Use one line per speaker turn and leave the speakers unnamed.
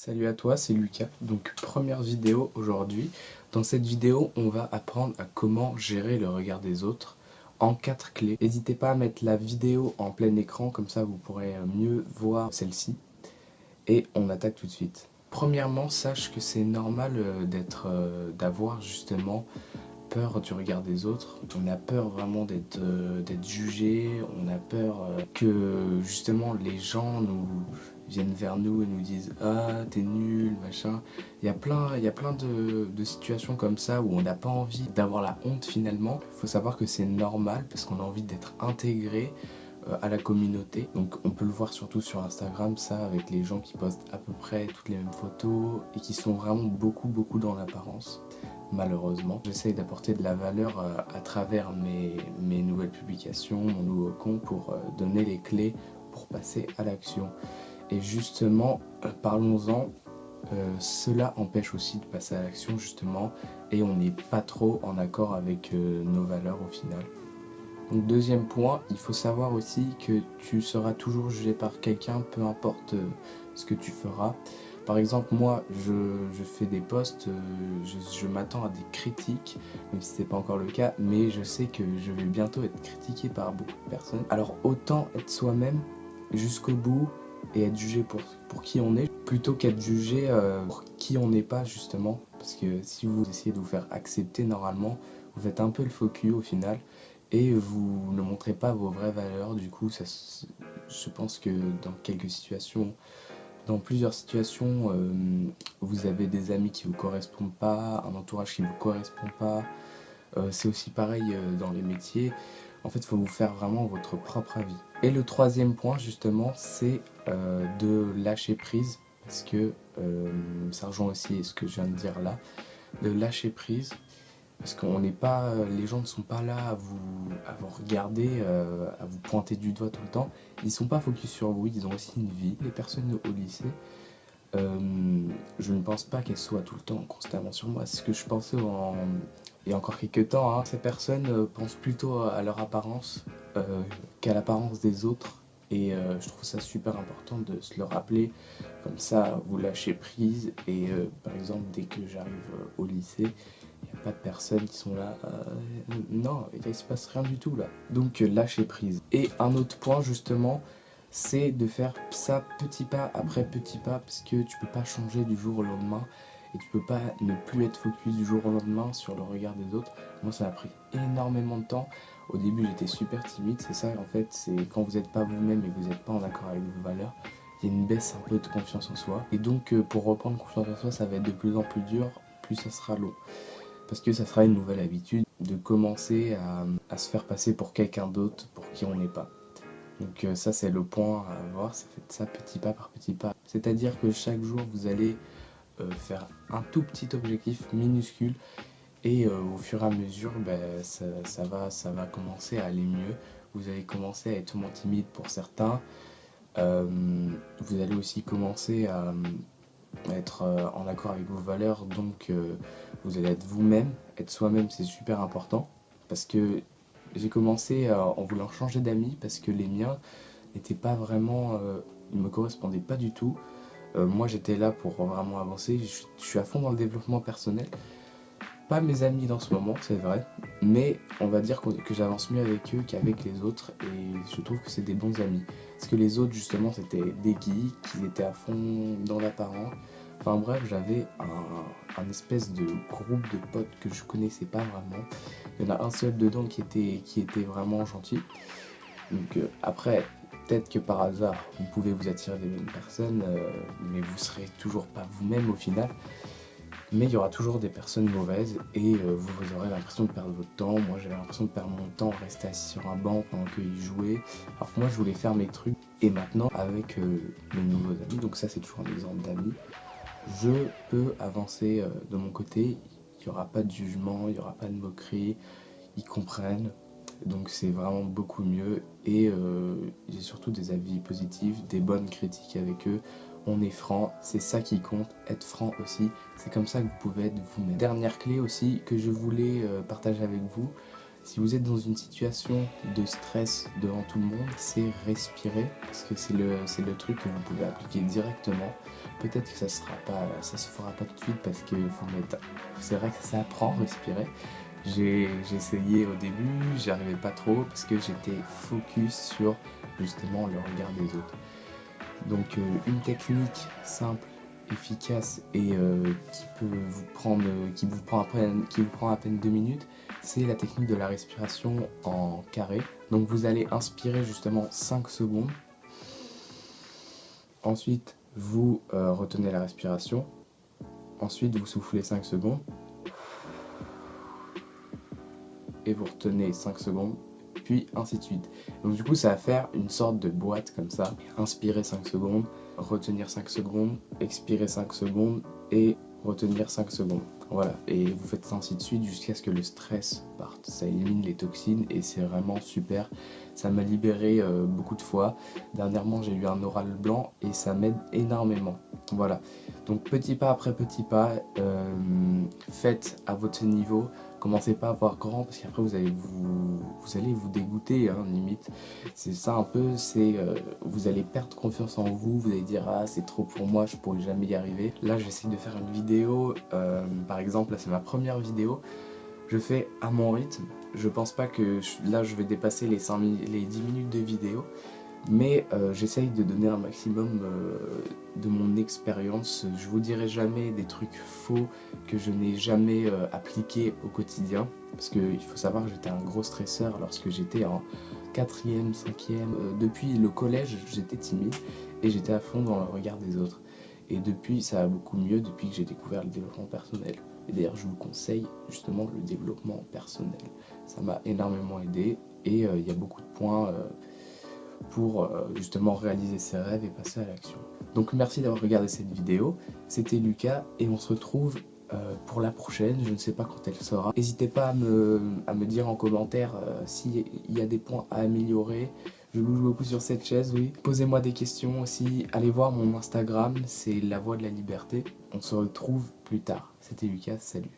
Salut à toi, c'est Lucas. Donc première vidéo aujourd'hui. Dans cette vidéo, on va apprendre à comment gérer le regard des autres en 4 clés. N'hésitez pas à mettre la vidéo en plein écran, comme ça vous pourrez mieux voir celle-ci. Et on attaque tout de suite. Premièrement, sache que c'est normal d'avoir justement peur du regard des autres. On a peur vraiment d'être jugé, on a peur que justement les gens viennent vers nous et nous disent «Ah, t'es nul, machin». Il y a plein de situations comme ça où on n'a pas envie d'avoir la honte finalement. Il faut savoir que c'est normal parce qu'on a envie d'être intégré à la communauté. Donc on peut le voir surtout sur Instagram, ça, avec les gens qui postent à peu près toutes les mêmes photos et qui sont vraiment beaucoup dans l'apparence. Malheureusement, j'essaye d'apporter de la valeur à travers mes nouvelles publications, mon nouveau compte pour donner les clés pour passer à l'action. Et justement, parlons-en, cela empêche aussi de passer à l'action justement et on n'est pas trop en accord avec nos valeurs au final. Donc deuxième point, il faut savoir aussi que tu seras toujours jugé par quelqu'un, peu importe ce que tu feras. Par exemple, moi, je fais des posts, je m'attends à des critiques, même si c'est pas encore le cas, mais je sais que je vais bientôt être critiqué par beaucoup de personnes. Alors autant être soi-même jusqu'au bout et être jugé pour qui on est, plutôt qu'être jugé pour qui on n'est pas justement. Parce que si vous essayez de vous faire accepter normalement, vous faites un peu le faux cul au final et vous ne montrez pas vos vraies valeurs. Du coup, je pense que dans plusieurs situations, vous avez des amis qui vous correspondent pas, un entourage qui vous correspond pas. C'est aussi pareil dans les métiers. En fait, il faut vous faire vraiment votre propre avis. Et le troisième point, justement, c'est de lâcher prise. Parce que ça rejoint aussi ce que je viens de dire là. De lâcher prise. Parce qu'on n'est pas, les gens ne sont pas là à vous regarder, à vous pointer du doigt tout le temps. Ils sont pas focus sur vous, ils ont aussi une vie. Les personnes au lycée, je ne pense pas qu'elles soient tout le temps constamment sur moi. C'est ce que je pensais il y a encore quelques temps. Hein. Ces personnes pensent plutôt à leur apparence qu'à l'apparence des autres. Et je trouve ça super important de se le rappeler. Comme ça, vous lâchez prise. Et par exemple, dès que j'arrive au lycée, il n'y a pas de personnes qui sont là. Non, il se passe rien du tout là. Donc lâcher prise. Et un autre point justement, c'est de faire ça petit pas après petit pas, parce que tu peux pas changer du jour au lendemain et tu peux pas ne plus être focus du jour au lendemain sur le regard des autres. Moi, ça m'a pris énormément de temps. Au début, j'étais super timide, c'est ça en fait, c'est quand vous n'êtes pas vous-même et que vous n'êtes pas en accord avec vos valeurs, il y a une baisse un peu de confiance en soi. Et donc pour reprendre confiance en soi, ça va être de plus en plus dur, plus ça sera long. Parce que ça sera une nouvelle habitude de commencer à se faire passer pour quelqu'un d'autre pour qui on n'est pas. Donc ça c'est le point à avoir, ça fait ça petit pas par petit pas. C'est-à-dire que chaque jour vous allez faire un tout petit objectif minuscule et au fur et à mesure ça va commencer à aller mieux. Vous allez commencer à être moins timide pour certains. Vous allez aussi commencer à être en accord avec vos valeurs, donc vous allez être vous-même, être soi-même, c'est super important. Parce que j'ai commencé en voulant changer d'amis parce que les miens n'étaient pas vraiment, ils me correspondaient pas du tout. Moi j'étais là pour vraiment avancer, je suis à fond dans le développement personnel. Pas mes amis dans ce moment, c'est vrai, mais on va dire que j'avance mieux avec eux qu'avec les autres et je trouve que c'est des bons amis. Parce que les autres justement c'était des geeks, ils étaient à fond dans l'apparent. Enfin bref, j'avais un espèce de groupe de potes que je connaissais pas vraiment. Il y en a un seul dedans qui était vraiment gentil. Donc après, peut-être que par hasard, vous pouvez vous attirer des mêmes personnes, mais vous serez toujours pas vous-même au final. Mais il y aura toujours des personnes mauvaises et vous aurez l'impression de perdre votre temps. Moi j'avais l'impression de perdre mon temps, rester assis sur un banc pendant qu'ils jouaient. Alors que moi je voulais faire mes trucs. Et maintenant avec mes nouveaux amis, donc ça c'est toujours un exemple d'amis, je peux avancer de mon côté. Il n'y aura pas de jugement, il n'y aura pas de moquerie, ils comprennent. Donc c'est vraiment beaucoup mieux et j'ai surtout des avis positifs, des bonnes critiques avec eux. On est franc, c'est ça qui compte, être franc aussi, c'est comme ça que vous pouvez être vous-même. Dernière clé aussi que je voulais partager avec vous, Si vous êtes dans une situation de stress devant tout le monde, c'est respirer, parce que c'est le truc que vous pouvez appliquer directement. Peut-être que ça se fera pas tout de suite parce que c'est vrai que ça s'apprend, respirer. J'ai essayé au début, j'y arrivais pas trop parce que j'étais focus sur justement le regard des autres. Donc une technique simple, efficace et qui vous prend à peine 2 minutes, c'est la technique de la respiration en carré. Donc vous allez inspirer justement 5 secondes. Ensuite, vous retenez la respiration. Ensuite, vous soufflez 5 secondes. Et vous retenez 5 secondes. Puis ainsi de suite. Donc du coup, ça va faire une sorte de boîte comme ça. Inspirer 5 secondes, retenir 5 secondes, expirer 5 secondes et retenir 5 secondes. Voilà, et vous faites ça ainsi de suite jusqu'à ce que le stress parte. Ça élimine les toxines et c'est vraiment super. Ça m'a libéré beaucoup de fois. Dernièrement, j'ai eu un oral blanc et ça m'aide énormément. Voilà, donc petit pas après petit pas, faites à votre niveau. Commencez pas à voir grand parce qu'après vous allez vous dégoûter, hein, limite. C'est ça un peu, vous allez perdre confiance en vous, vous allez dire ah c'est trop pour moi, je pourrais jamais y arriver. Là j'essaie de faire une vidéo, par exemple, là c'est ma première vidéo, je fais à mon rythme. Je pense pas que là je vais dépasser les 10 minutes de vidéo. Mais j'essaye de donner un maximum de mon expérience. Je vous dirai jamais des trucs faux que je n'ai jamais appliqués au quotidien. Parce qu'il faut savoir que j'étais un gros stresseur lorsque j'étais en 4e, 5e. Depuis le collège, j'étais timide et j'étais à fond dans le regard des autres. Et depuis, ça va beaucoup mieux depuis que j'ai découvert le développement personnel. Et d'ailleurs, je vous conseille justement le développement personnel. Ça m'a énormément aidé et il y a beaucoup de points pour justement réaliser ses rêves et passer à l'action. Donc merci d'avoir regardé cette vidéo, c'était Lucas et on se retrouve pour la prochaine, je ne sais pas quand elle sera. N'hésitez pas à me dire en commentaire s'il y a des points à améliorer. Je bouge beaucoup sur cette chaise, oui. Posez-moi des questions aussi, allez voir mon Instagram, c'est La Voix de la Liberté. On se retrouve plus tard. C'était Lucas, salut.